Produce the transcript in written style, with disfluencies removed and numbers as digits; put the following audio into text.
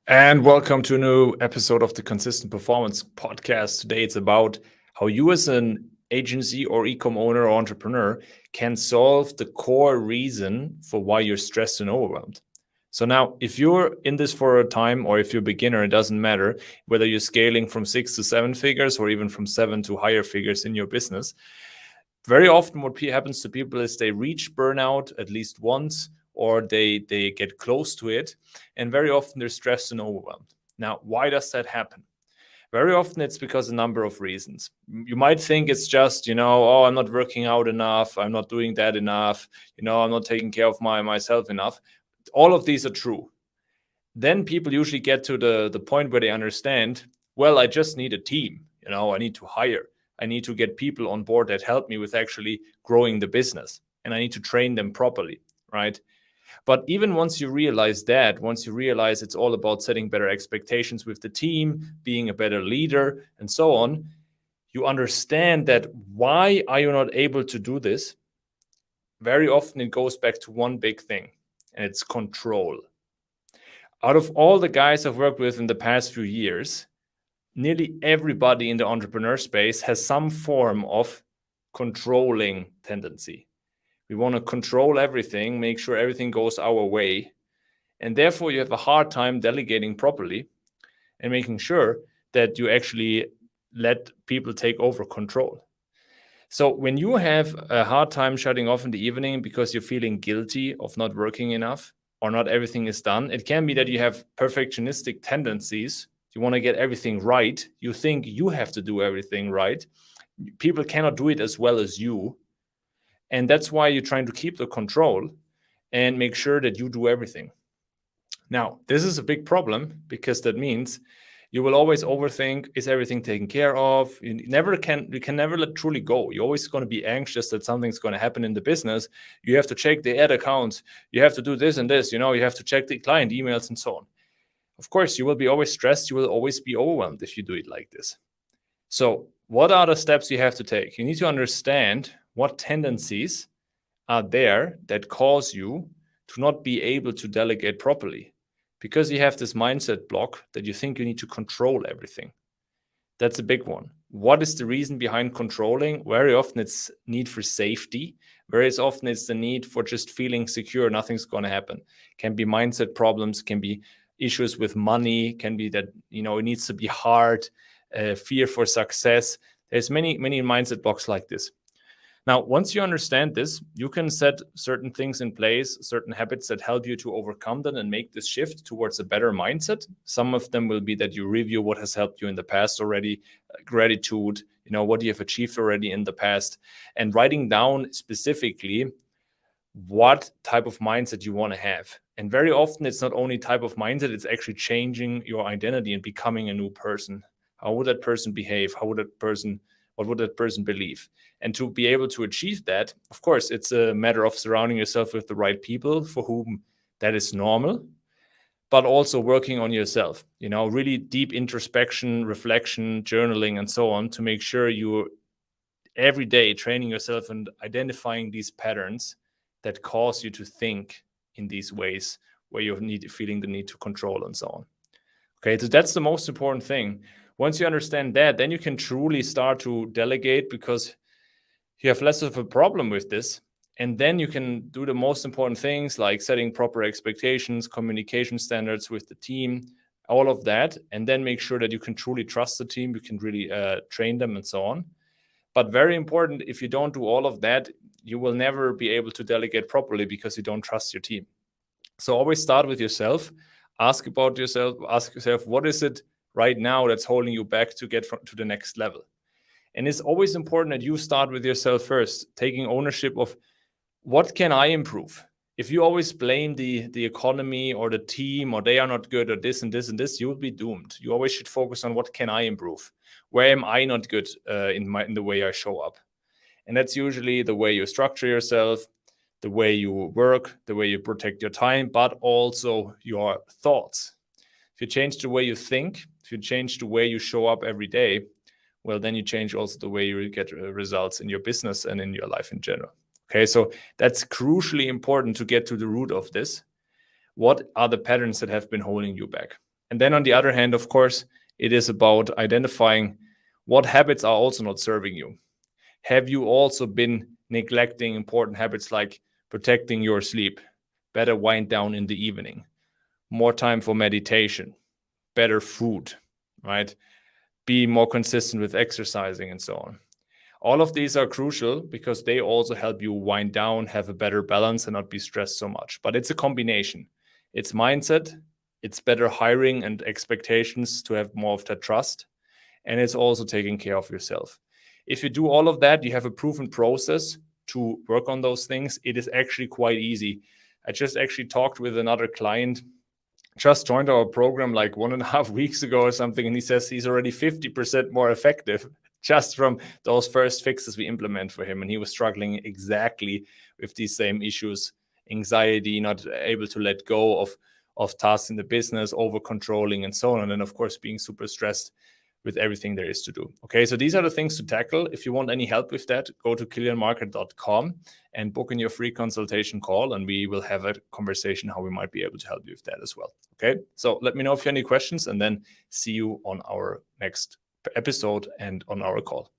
And welcome to a new episode of the Consistent Performance Podcast. Today it's about how you, as an agency or ecom owner or entrepreneur, can solve the core reason for why you're stressed and overwhelmed. So, now, if you're in this for a time or if you're a beginner, it doesn't matter whether you're scaling from 6 to 7 figures or even from 7 to higher figures in your business. Very often, what happens to people is they reach burnout at least once or they get close to it, and very often they're stressed and overwhelmed. Now, why does that happen? Very often it's because a number of reasons. You might think it's just, oh, I'm not working out enough, I'm not doing that enough, I'm not taking care of myself enough. All of these are true. Then people usually get to the point where they understand, well, I just need a team, I need to hire, I need to get people on board that help me with actually growing the business, and I need to train them properly, right? But even once you realize that, once you realize it's all about setting better expectations with the team, being a better leader, and so on, you understand that why are you not able to do this? Very often it goes back to one big thing, and it's control. Out of all the guys I've worked with in the past few years, nearly everybody in the entrepreneur space has some form of controlling tendency. We want to control everything, make sure everything goes our way. And therefore, you have a hard time delegating properly and making sure that you actually let people take over control. So when you have a hard time shutting off in the evening because you're feeling guilty of not working enough or not everything is done, it can be that you have perfectionistic tendencies. You want to get everything right. You think you have to do everything right. People cannot do it as well as you. And that's why you're trying to keep the control and make sure that you do everything. Now, this is a big problem because that means you will always overthink, is everything taken care of? You can never let truly go. You're always going to be anxious that something's going to happen in the business. You have to check the ad accounts. You have to do this and this, you have to check the client emails and so on. Of course, you will be always stressed. You will always be overwhelmed if you do it like this. So what are the steps you have to take? You need to understand what tendencies are there that cause you to not be able to delegate properly, because you have this mindset block that you think you need to control everything. That's a big one. What is the reason behind controlling? Very often it's need for safety. Very often it's the need for just feeling secure, nothing's going to happen. Can be mindset problems, can be issues with money, can be that, it needs to be hard, fear for success. There's many mindset blocks like this. Now, once you understand this, you can set certain things in place, certain habits that help you to overcome that and make this shift towards a better mindset. Some of them will be that you review what has helped you in the past already, gratitude, what you have achieved already in the past, and writing down specifically what type of mindset you want to have. And very often it's not only type of mindset, it's actually changing your identity and becoming a new person. How would that person behave? What would that person believe? And to be able to achieve that, of course, it's a matter of surrounding yourself with the right people for whom that is normal, but also working on yourself, really deep introspection, reflection, journaling, and so on, to make sure you're every day training yourself and identifying these patterns that cause you to think in these ways where you're feeling the need to control and so on. Okay, so that's the most important thing. Once you understand that, then you can truly start to delegate because you have less of a problem with this. And then you can do the most important things like setting proper expectations, communication standards with the team, all of that. And then make sure that you can truly trust the team. You can really train them and so on. But very important, if you don't do all of that, you will never be able to delegate properly because you don't trust your team. So always start with yourself. Ask yourself, what is it right now that's holding you back to get to the next level? And it's always important that you start with yourself first, taking ownership of what can I improve? If you always blame the economy or the team or they are not good or this and this and this, you will be doomed. You always should focus on what can I improve? Where am I not good in the way I show up? And that's usually the way you structure yourself, the way you work, the way you protect your time, but also your thoughts. If you change the way you think, if you change the way you show up every day, well, then you change also the way you get results in your business and in your life in general. Okay, so that's crucially important to get to the root of this. What are the patterns that have been holding you back? And then on the other hand, of course, it is about identifying what habits are also not serving you. Have you also been neglecting important habits like protecting your sleep, better wind down in the evening, more time for meditation, better food, right? Be more consistent with exercising and so on. All of these are crucial because they also help you wind down, have a better balance, and not be stressed so much. But it's a combination. It's mindset, it's better hiring and expectations to have more of that trust, and it's also taking care of yourself. If you do all of that, you have a proven process to work on those things. It is actually quite easy. I just actually talked with another client, just joined our program like 1.5 weeks ago or something, and he says he's already 50% more effective just from those first fixes we implement for him. And he was struggling exactly with these same issues: anxiety, not able to let go of tasks in the business, over controlling, and so on. And then, of course, being super stressed with everything there is to do. Okay, so these are the things to tackle. If you want any help with that, go to kilianmarket.com and book in your free consultation call, and we will have a conversation how we might be able to help you with that as well. Okay, so let me know if you have any questions, and then see you on our next episode and on our call.